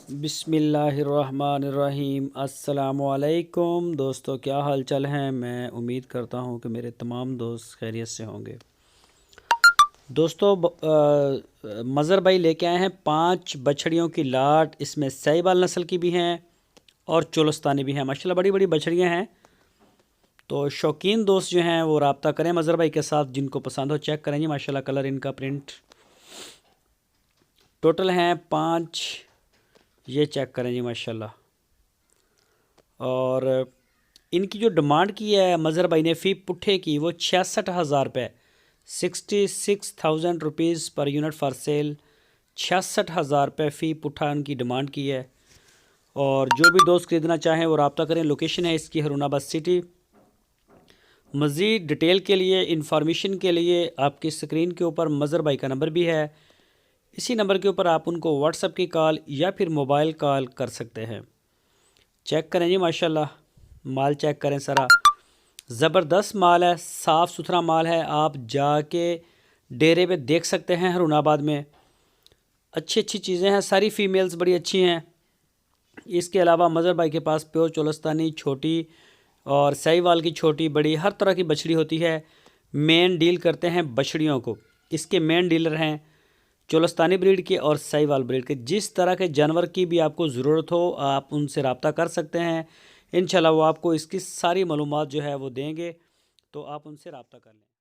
बिस्मिल्लाहिर्रहमानिर्रहीम। अस्सलामुअलैकुम दोस्तों, क्या हाल चाल हैं। मैं उम्मीद करता हूं कि मेरे तमाम दोस्त खैरियत से होंगे। दोस्तों मज़र भाई लेके आए हैं 5 बछड़ियों की लाट। इसमें साहिवाल नस्ल की भी हैं और चोलस्तानी भी हैं। माशाल्लाह बड़ी बड़ी बछड़ियां हैं। तो शौकीन दोस्त जो हैं वो रब्ता करें मज़र भाई के साथ। जिनको पसंद हो चेक करें जी। माशाल्लाह कलर, इनका प्रिंट टोटल हैं 5। ये चेक करें जी माशाल्लाह। और इनकी जो डिमांड की है मज़र भाई ने फ़ी पुट्ठे की, वो 66,000 रुपये, 66,000 rupees per unit for sale. 66,000 रुपये फ़ी पुट्ठा उनकी डिमांड की है। और जो भी दोस्त ख़रीदना चाहें वो रब्ता करें। लोकेशन है इसकी हरूनाबाद सिटी। मज़ीद डिटेल के लिए, इंफॉर्मेशन के लिए आपकी स्क्रीन के ऊपर मज़र भाई का नंबर भी है। इसी नंबर के ऊपर आप उनको व्हाट्सएप की कॉल या फिर मोबाइल कॉल कर सकते हैं। चेक करें जी माशाल्लाह, माल चेक करें सारा। ज़बरदस्त माल है, साफ़ सुथरा माल है। आप जाके डेरे पे देख सकते हैं हरूनाबाद में। अच्छी अच्छी चीज़ें हैं, सारी फ़ीमेल्स बड़ी अच्छी हैं। इसके अलावा मज़र भाई के पास प्योर चोलस्तानी छोटी और साहिवाल की छोटी बड़ी हर तरह की बछड़ी होती है। मेन डील करते हैं बछड़ियों को। इसके मेन डीलर हैं चोलस्तानी ब्रीड के और साहिवाल ब्रीड के। जिस तरह के जानवर की भी आपको ज़रूरत हो आप उनसे रब्ता कर सकते हैं। इंशाल्लाह वो आपको इसकी सारी मालूमात जो है वो देंगे, तो आप उनसे रब्ता कर लें।